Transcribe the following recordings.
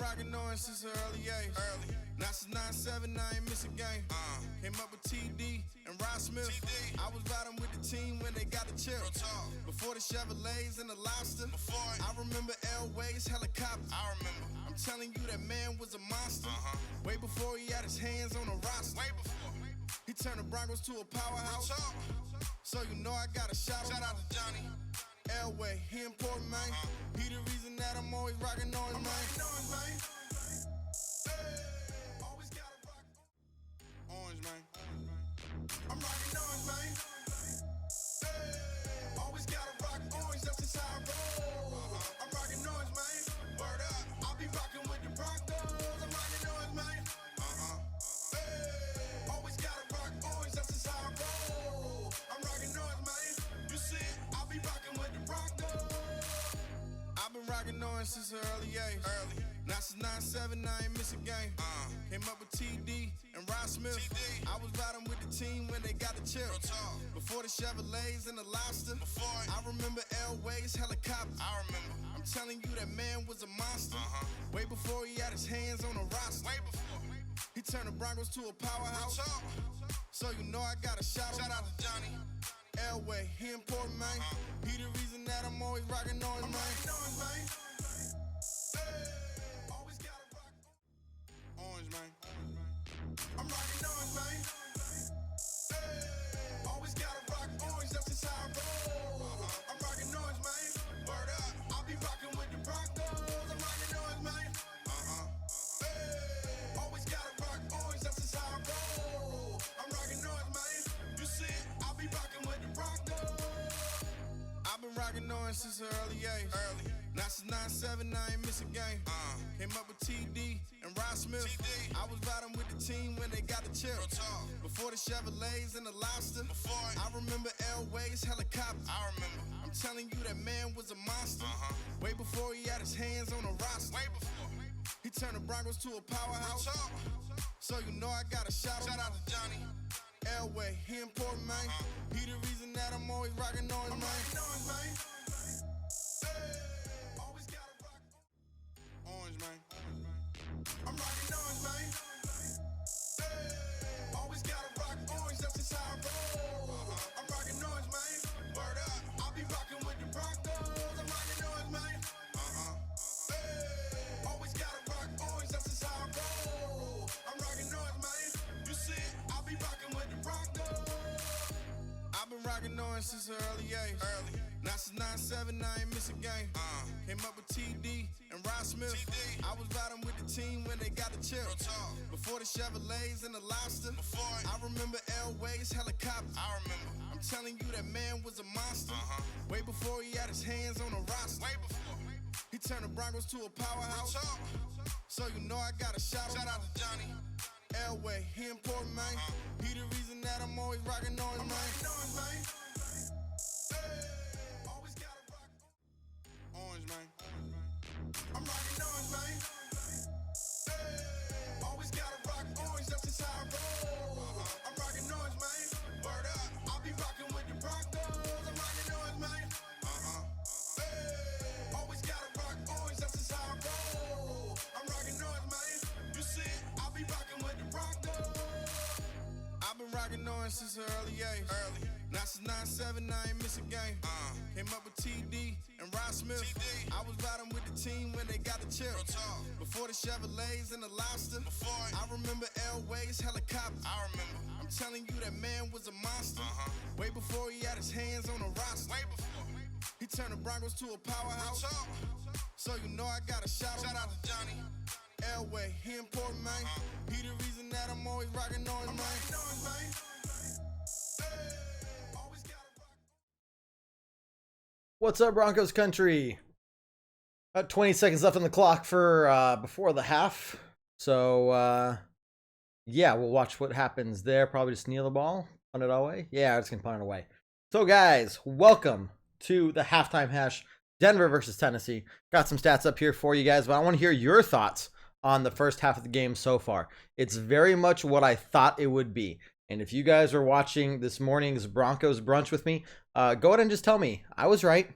rocking on since an early age. Now since 9-7, I ain't miss a game. Came up with TD and Rod Smith. I was riding with the team when they got the chip. Before the Chevrolets and the Lobster. I remember Elway's helicopter. I'm telling you, that man was a monster. Way before he had his hands on a roster. He turned the Broncos to a powerhouse. So you know I gotta shout out to Johnny Elway. He important, man. He the reason that I'm always rocking on his man. Always gotta rock orange, man. I'm rocking orange, man. Always gotta rock orange, that's just how I roll. I'm rocking orange, man. Word up. I'll be rocking with the Broncos. I'm rocking orange, man. Always gotta rock orange, that's just how I roll. I'm rocking orange, man. You see it, I'll be rocking with the Broncos. I've been rocking orange since an early age. Now since 9-7, I ain't miss a game. Came up with TD and Rod Smith. I was riding with the team when they got the chip. Before the Chevrolets and the Lobster. I remember Elway's helicopter. I'm telling you, that man was a monster. Way before he had his hands on a roster. He turned the Broncos to a powerhouse. So you know I gotta shout out to Johnny Elway. He important, man. He the reason that I'm always rocking on his man. Always gotta rock orange, man. I'm rocking orange, man. Always gotta rock orange, that's just how I roll. I'm rocking orange, man. Word up. I'll be rocking with the Broncos. I'm rocking orange, man. Always gotta rock orange, that's just how I roll. I'm rocking orange, man. You see it, I'll be rocking with the Broncos. I've been rocking orange since an early age. Now since 9-7, I ain't miss a game. Came up with TD and Rod Smith. I was riding with the team when they got the chip. Before the Chevrolets and the Lobster. I remember Elway's helicopter. I'm telling you, that man was a monster. Way before he had his hands on a roster. He turned the Broncos to a powerhouse. So you know I gotta shout out to Johnny Elway. He important, man. He the reason that I'm always rocking on his man. Always gotta rock orange, man. I'm rocking orange, man. Always gotta rock orange, that's just how I roll. I'm rocking orange, man. Word up. I'll be rocking with the Broncos. I'm rocking orange, man. Always gotta rock orange, that's just how I roll. I'm rocking orange, man. You see it, I'll be rocking with the Broncos. I've been rocking orange since an early age. Now since 9-7, I ain't miss a game. Came up with TD and Rod Smith. I was riding with the team when they got the chip. Before the Chevrolets and the Lobster. I remember Elway's helicopter. I'm telling you, that man was a monster. Way before he had his hands on a roster. He turned the Broncos to a powerhouse. So you know I gotta shout out to Johnny Elway. He important, man. He the reason that I'm always rocking on his man. Always gotta rock orange, man. I'm rocking orange, man. Always gotta rock orange, that's just how I roll. I'm rocking orange, man. Word up. I'll be rocking with the Broncos. I'm rocking orange, man. Always gotta rock orange, that's just how I roll. I'm rocking orange, man. You see it, I'll be rocking with the Broncos. I've been rocking orange since an early age. Now since 9-7, I ain't miss a game. Came up with TD and Rod Smith. I was riding with the team when they got the chip. Before the Chevrolets and the Lobster. I remember Elway's helicopter. I'm telling you, that man was a monster. Way before he had his hands on a roster. He turned the Broncos to a powerhouse. So you know I gotta shout out to Johnny Elway. He important, man. He the reason that I'm always rocking on his man. Always gotta rock. What's up, Broncos country? About 20 seconds left on the clock for before the half. So yeah, we'll watch what happens there. Probably just kneel the ball, punt it away. Yeah, it's gonna punt it away. So guys, welcome to the halftime hash. Denver versus Tennessee. Got some stats up here for you guys, but I want to hear your thoughts on the first half of the game so far. It's very much what I thought it would be. And if you guys are watching this morning's Broncos brunch with me, go ahead and just tell me I was right.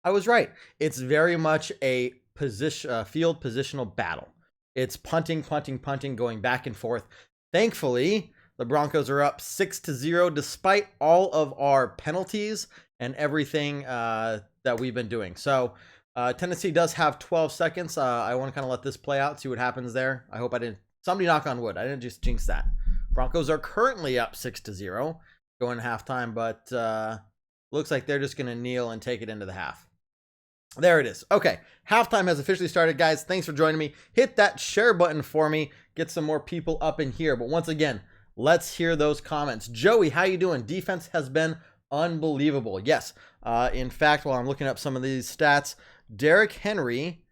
I was right. It's very much a field positional battle. It's punting, punting, punting, going back and forth. Thankfully, the Broncos are up 6-0 despite all of our penalties and everything that we've been doing. So Tennessee does have 12 seconds. I want to kind of let this play out, see what happens there. I hope I didn't. Somebody knock on wood. I didn't just jinx that. Broncos are currently up 6-0 going to halftime, but looks like they're just going to kneel and take it into the half. There it is. Okay, halftime has officially started, guys. Thanks for joining me. Hit that share button for me. Get some more people up in here. But once again, let's hear those comments. Joey, how you doing? Defense has been unbelievable. Yes. In fact, while I'm looking up some of these stats, Derrick Henry,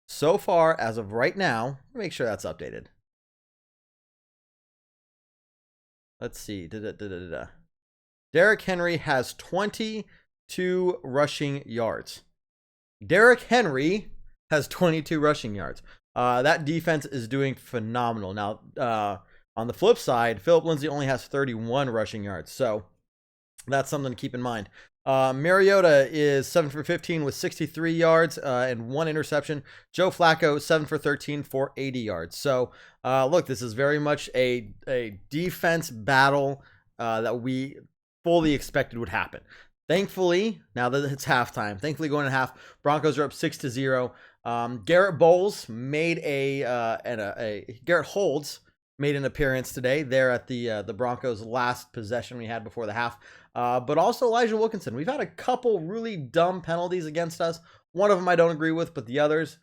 so far as of right now, make sure that's updated. Let's see. Derrick Henry has 22 rushing yards. Derrick Henry has 22 rushing yards. That defense is doing phenomenal. Now, on the flip side, Philip Lindsay only has 31 rushing yards. So that's something to keep in mind. Mariota is 7 for 15 with 63 yards and 1 interception. Joe Flacco, 7 for 13 for 80 yards. So, look, this is very much a defense battle that we fully expected would happen. Thankfully, now that it's halftime, going to half, Broncos are up 6-0. Garrett Bowles made Garrett Holds made an appearance today there at the Broncos' last possession we had before the half. But also Elijah Wilkinson. We've had a couple really dumb penalties against us. One of them I don't agree with, but the others,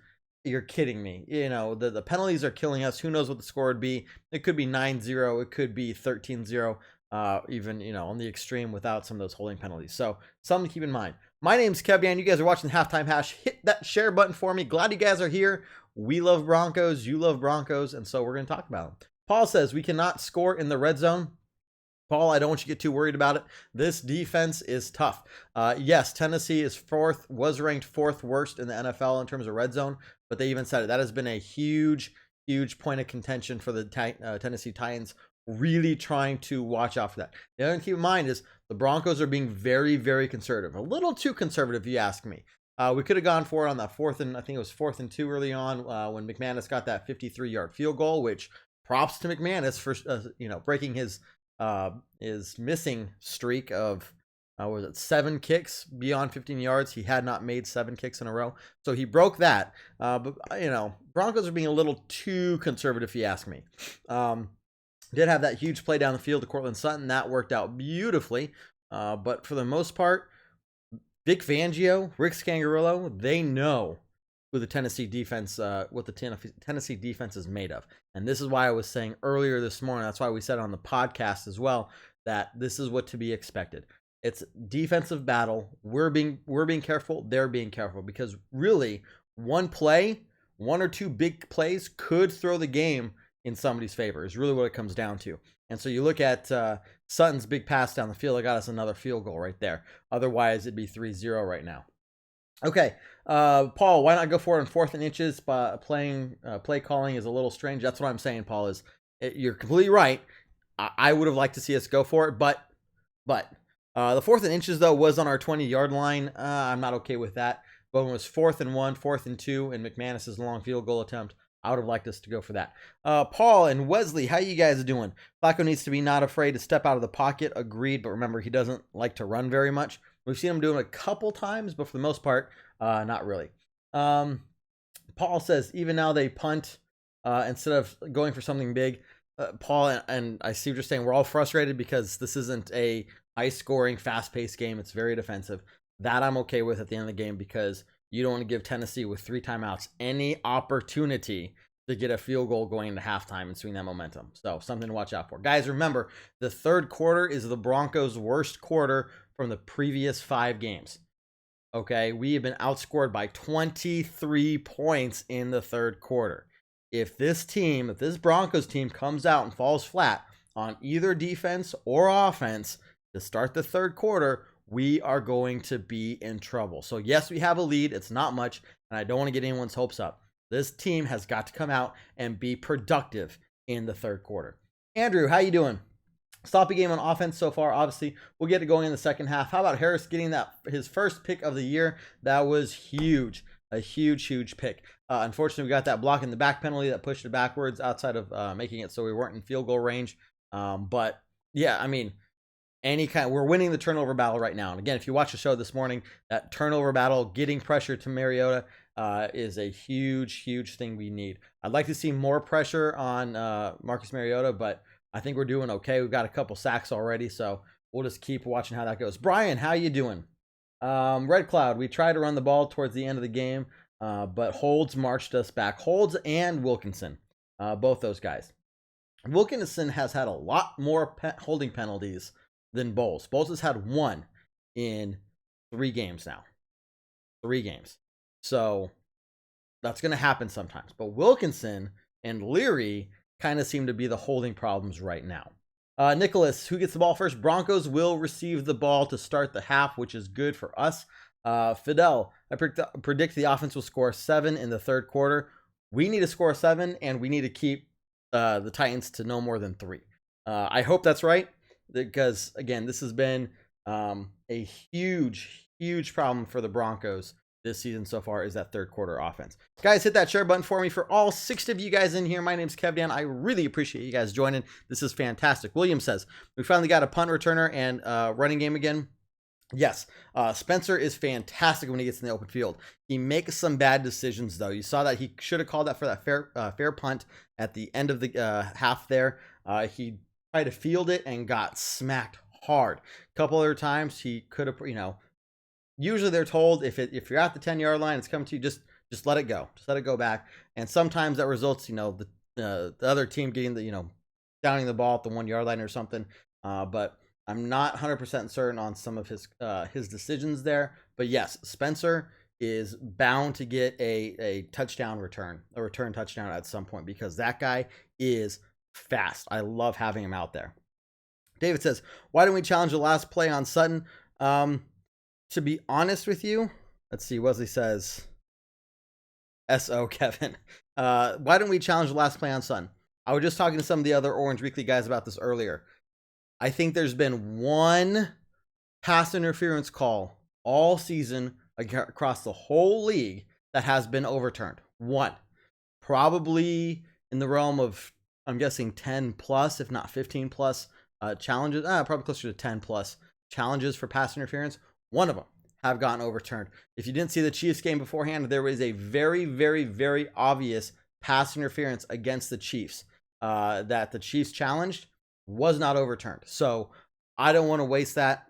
you're kidding me. You know, the penalties are killing us. Who knows what the score would be? It could be 9-0. It could be 13-0. Even, you know, on the extreme without some of those holding penalties. So something to keep in mind. My name's Kevdan. You guys are watching the Halftime Hash. Hit that share button for me. Glad you guys are here. We love Broncos. You love Broncos. And so we're going to talk about them. Paul says we cannot score in the red zone. Paul, I don't want you to get too worried about it. This defense is tough. Yes, Tennessee is was ranked 4th worst in the NFL in terms of red zone, but they even said it. That has been a huge point of contention for the Tennessee Titans, really trying to watch out for that. The other thing to keep in mind is the Broncos are being very conservative. A little too conservative, if you ask me. We could have gone for it on that 4th and, I think it was 4th and 2 early on when McManus got that 53-yard field goal, which props to McManus for breaking his missing streak of 7 kicks beyond 15 yards. He had not made 7 kicks in a row, so he broke that. But Broncos are being a little too conservative, if you ask me. Did have that huge play down the field to Cortland Sutton. That worked out beautifully. But for the most part, Vic Fangio, Rick Scangarello, they know who the Tennessee defense, what the Tennessee defense is made of. And this is why I was saying earlier this morning, that's why we said on the podcast as well, that this is what to be expected. It's defensive battle. We're being careful. They're being careful, because really one or two big plays could throw the game in somebody's favor is really what it comes down to. And so you look at Sutton's big pass down the field. It got us another field goal right there. Otherwise, it'd be 3-0 right now. Okay, Paul, why not go for it on 4th and inches? Play calling is a little strange. That's what I'm saying, Paul. You're completely right. I would have liked to see us go for it, but the 4th and inches, though, was on our 20-yard line. I'm not okay with that. But when it was 4th and 1, 4th and 2, and McManus's long field goal attempt, I would have liked us to go for that. Paul and Wesley, how you guys doing? Flacco needs to be not afraid to step out of the pocket. Agreed, but remember, he doesn't like to run very much. We've seen him doing it a couple times, but for the most part, not really. Paul says, even now they punt instead of going for something big. Paul, and I see what you're saying. We're all frustrated because this isn't a high-scoring, fast-paced game. It's very defensive. That I'm okay with at the end of the game, because you don't want to give Tennessee, with 3 timeouts, any opportunity to get a field goal going into halftime and swing that momentum. So something to watch out for. Guys, remember, the 3rd quarter is the Broncos' worst quarter from the previous 5 games. Okay, we have been outscored by 23 points in the 3rd quarter. If this Broncos team comes out and falls flat on either defense or offense to start the 3rd quarter, we are going to be in trouble. So yes, we have a lead. It's not much, and I don't want to get anyone's hopes up. This team has got to come out and be productive in the 3rd quarter. Andrew, how you doing? Sloppy game on offense so far. Obviously, we'll get it going in the second half. How about Harris getting his first pick of the year? That was huge. a huge pick. Unfortunately, we got that block in the back penalty that pushed it backwards outside of making it so we weren't in field goal range. But yeah, I mean, we're winning the turnover battle right now. And again, if you watch the show this morning, that turnover battle, getting pressure to Mariota is a huge thing we need. I'd like to see more pressure on Marcus Mariota, but I think we're doing okay. We've got a couple sacks already, so we'll just keep watching how that goes. Brian, how you doing? Red Cloud, we tried to run the ball towards the end of the game, but Holds marched us back. Holds and Wilkinson, both those guys. Wilkinson has had a lot more holding penalties than Bowles. Bowles has had one in 3 games now. 3 games. So that's going to happen sometimes. But Wilkinson and Leary kind of seem to be the holding problems right now. Nicholas, who gets the ball first? Broncos will receive the ball to start the half, which is good for us. Fidel, I predict the offense will score 7 in the third quarter. We need to score 7, and we need to keep the Titans to no more than 3. I hope that's right, because, again, this has been a huge problem for the Broncos this season so far, is that third quarter offense. Guys, hit that share button for me. For all 6 of you guys in here, my name's KevDan. I really appreciate you guys joining. This is fantastic. William says, we finally got a punt returner and running game again. Yes, Spencer is fantastic when he gets in the open field. He makes some bad decisions, though. You saw that he should have called that for that fair punt at the end of the half there. He tried to field it and got smacked hard. A couple other times he could have, usually they're told if you're at the 10-yard line, it's coming to you, just let it go. Just let it go back. And sometimes that results, the other team getting downing the ball at the 1-yard line or something. But I'm not 100% certain on some of his decisions there. But yes, Spencer is bound to get a return touchdown at some point, because that guy is fast. I love having him out there. David says, why don't we challenge the last play on Sutton? To be honest with you, let's see. Wesley says, S.O. Kevin. Why don't we challenge the last play on Sutton? I was just talking to some of the other Orange Weekly guys about this earlier. I think there's been one pass interference call all season across the whole league that has been overturned. One. Probably in the realm of, I'm guessing, 10 plus, if not 15 plus challenges. Probably closer to 10 plus challenges for pass interference. One of them have gotten overturned. If you didn't see the Chiefs game beforehand, there was a very obvious pass interference against the Chiefs that the Chiefs challenged, was not overturned. So I don't want to waste that.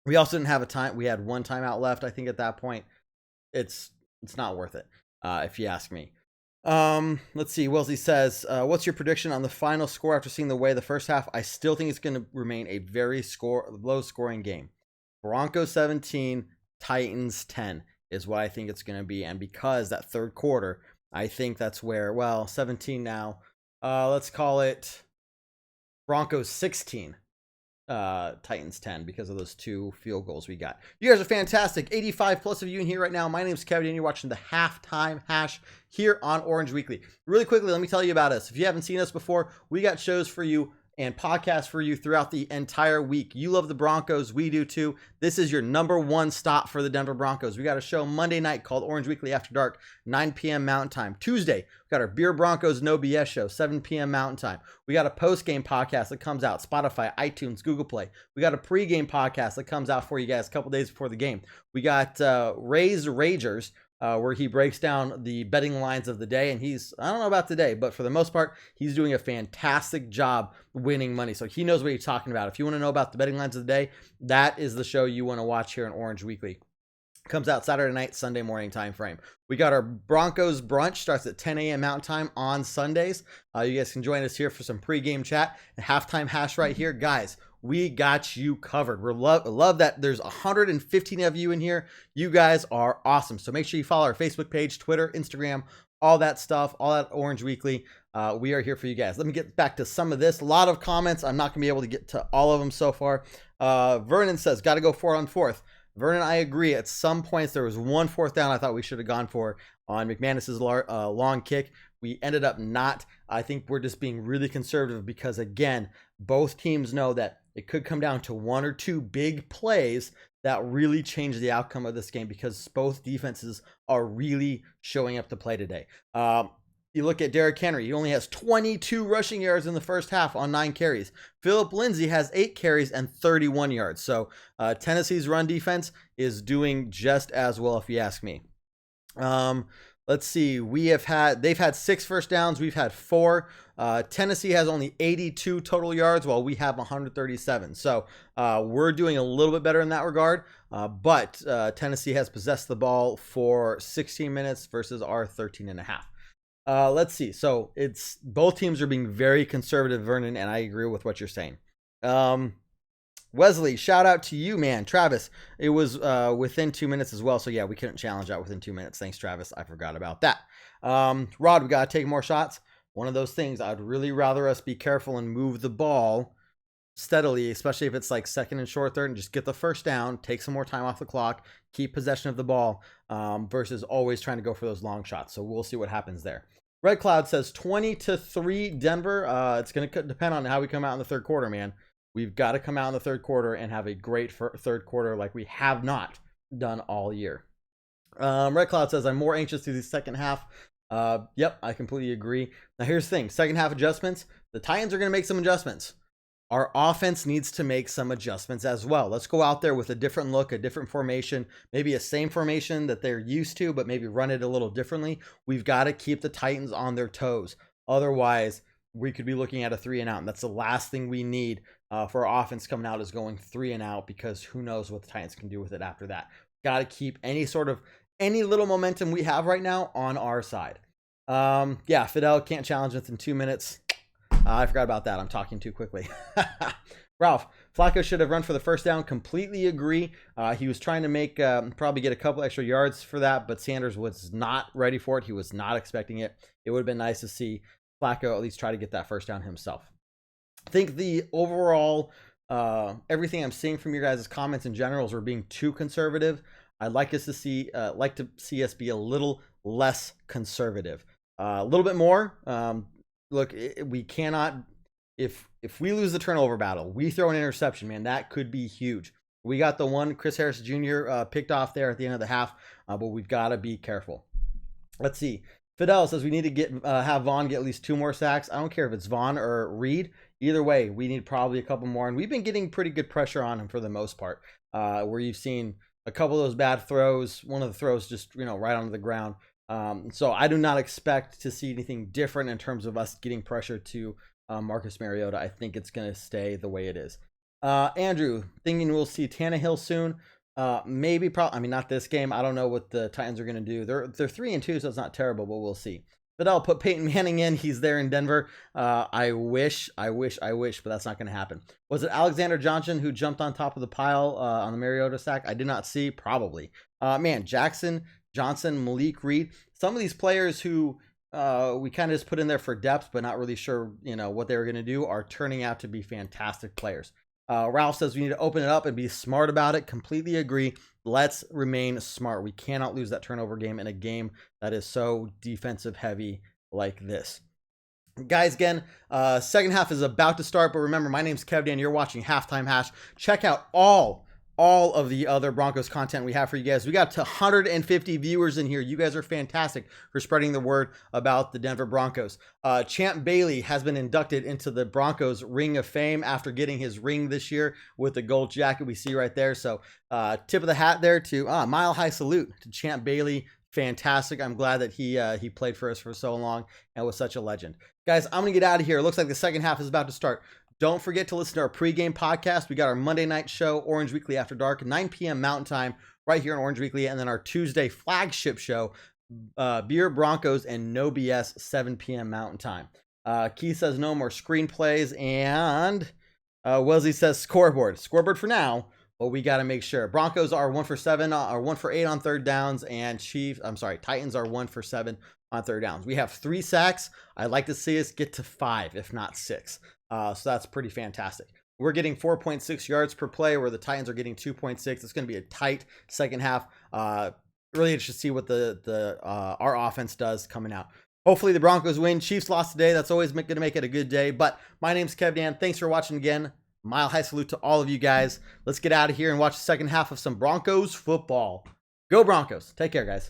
We also didn't have a time. We had 1 timeout left. I think at that point, it's not worth it, if you ask me. Let's see. Wellesley says, what's your prediction on the final score after seeing the way the first half? I still think it's going to remain a very low scoring game. Broncos 17, Titans 10 is what I think it's going to be. And because that third quarter, I think that's where, 17 now. Let's call it Broncos 16, Titans 10, because of those 2 field goals we got. You guys are fantastic. 85 plus of you in here right now. My name's Kevin, and you're watching the Halftime Hash here on Orange Weekly. Really quickly, let me tell you about us. If you haven't seen us before, we got shows for you and podcasts for you throughout the entire week. You love the Broncos. We do too. This is your number 1 stop for the Denver Broncos. We got a show Monday night called Orange Weekly After Dark, 9 p.m. Mountain Time. Tuesday, we got our Beer Broncos No BS show, 7 p.m. Mountain Time. We got a post-game podcast that comes out, Spotify, iTunes, Google Play. We got a pre-game podcast that comes out for you guys a couple days before the game. We got Ray's Ragers, where he breaks down the betting lines of the day. And I don't know about today, but for the most part, he's doing a fantastic job winning money. So he knows what he's talking about. If you want to know about the betting lines of the day, that is the show you want to watch here in Orange Weekly. Comes out Saturday night, Sunday morning time frame. We got our Broncos brunch, starts at 10 a.m. Mountain Time on Sundays. You guys can join us here for some pregame chat and halftime hash right here. Guys, we got you covered. We love that there's 115 of you in here. You guys are awesome. So make sure you follow our Facebook page, Twitter, Instagram, all that stuff, all that Orange Weekly. We are here for you guys. Let me get back to some of this. A lot of comments. I'm not going to be able to get to all of them so far. Vernon says, got to go 4 on 4th. Vernon, I agree. At some points, there was 1 4th down I thought we should have gone for on McManus's long kick. We ended up not. I think we're just being really conservative because, again, both teams know that it could come down to one or two big plays that really change the outcome of this game because both defenses are really showing up to play today. You look at Derrick Henry, he only has 22 rushing yards in the first half on 9 carries. Phillip Lindsay has 8 carries and 31 yards. So Tennessee's run defense is doing just as well, if you ask me. Let's see. They've had 6 first downs. We've had 4. Tennessee has only 82 total yards while we have 137. So we're doing a little bit better in that regard. But Tennessee has possessed the ball for 16 minutes versus our 13 and a half. Let's see. So it's both teams are being very conservative, Vernon, and I agree with what you're saying. Wesley, shout out to you, man. Travis, it was within 2 minutes as well. So yeah, we couldn't challenge out within 2 minutes. Thanks, Travis. I forgot about that. Rod, we got to take more shots. One of those things, I'd really rather us be careful and move the ball steadily, especially if it's like second and short, third, and just get the first down, take some more time off the clock, keep possession of the ball, versus always trying to go for those long shots. So we'll see what happens there. Red Cloud says 20-3 Denver. It's going to depend on how we come out in the third quarter, man. We've got to come out in the third quarter and have a great third quarter like we have not done all year. Red Cloud says, I'm more anxious through the second half. Yep, I completely agree. Now, here's the thing. Second half adjustments. The Titans are going to make some adjustments. Our offense needs to make some adjustments as well. Let's go out there with a different look, a different formation, maybe a same formation that they're used to, but maybe run it a little differently. We've got to keep the Titans on their toes. Otherwise, we could be looking at a 3 and out. And that's the last thing we need for our offense coming out is going 3 and out, because who knows what the Titans can do with it after that. Got to keep any little momentum we have right now on our side. Yeah, Fidel can't challenge within 2 minutes. I forgot about that. I'm talking too quickly. Ralph, Flacco should have run for the first down. Completely agree. He was trying to probably get a couple extra yards for that, but Sanders was not ready for it. He was not expecting it. It would have been nice to see Flacco at least try to get that first down himself. I think the overall, everything I'm seeing from your guys' comments in general is we're being too conservative. I'd like to see us be a little less conservative, a little bit more. Look, we cannot. If we lose the turnover battle, we throw an interception, man, that could be huge. We got the one Chris Harris Jr. Picked off there at the end of the half, but we've got to be careful. Let's see. Fidel says we need to have Vaughn get at least 2 more sacks. I don't care if it's Vaughn or Reed. Either way, we need probably a couple more, and we've been getting pretty good pressure on him for the most part. Where you've seen a couple of those bad throws, one of the throws just right onto the ground. So I do not expect to see anything different in terms of us getting pressure to Marcus Mariota. I think it's going to stay the way it is. Andrew, thinking we'll see Tannehill soon. Maybe, not this game. I don't know what the Titans are going to do. They're 3-2, so it's not terrible, but we'll see. But I'll put Peyton Manning in. He's there in Denver. I wish, but that's not going to happen. Was it Alexander Johnson who jumped on top of the pile on the Mariota sack? I did not see. Probably. Man, Jackson, Johnson, Malik Reed, some of these players who we kind of just put in there for depth, but not really sure, what they were going to do, are turning out to be fantastic players. Ralph says we need to open it up and be smart about it. Completely agree. Let's remain smart. We cannot lose that turnover game in a game that is so defensive heavy like this. Guys, again, second half is about to start, but remember, my name's Kev Dan. You're watching Halftime Hash. Check out all of the other Broncos content we have for you guys. We got to 150 viewers in here. You guys are fantastic for spreading the word about the Denver Broncos. Champ Bailey has been inducted into the Broncos Ring of Fame after getting his ring this year with the gold jacket we see right there. So tip of the hat there to mile high salute to Champ Bailey. Fantastic. I'm glad that he played for us for so long and was such a legend. Guys, I'm going to get out of here. It looks like the second half is about to start. Don't forget to listen to our pregame podcast. We got our Monday night show, Orange Weekly After Dark, 9 p.m. Mountain Time, right here on Orange Weekly. And then our Tuesday flagship show, Beer Broncos and No BS, 7 p.m. Mountain Time. Keith says no more screenplays. And Wesley says scoreboard. Scoreboard for now, but we got to make sure. Broncos are 1 for 7, or 1 for 8 on third downs. And Titans are 1 for 7 on third downs. We have 3 sacks. I'd like to see us get to 5, if not 6. So that's pretty fantastic. We're getting 4.6 yards per play, where the Titans are getting 2.6. It's going to be a tight second half. Really interested to see what our offense does coming out. Hopefully the Broncos win. Chiefs lost today. That's always going to make it a good day. But my name's Kev Dan. Thanks for watching again. Mile high salute to all of you guys. Let's get out of here and watch the second half of some Broncos football. Go Broncos. Take care, guys.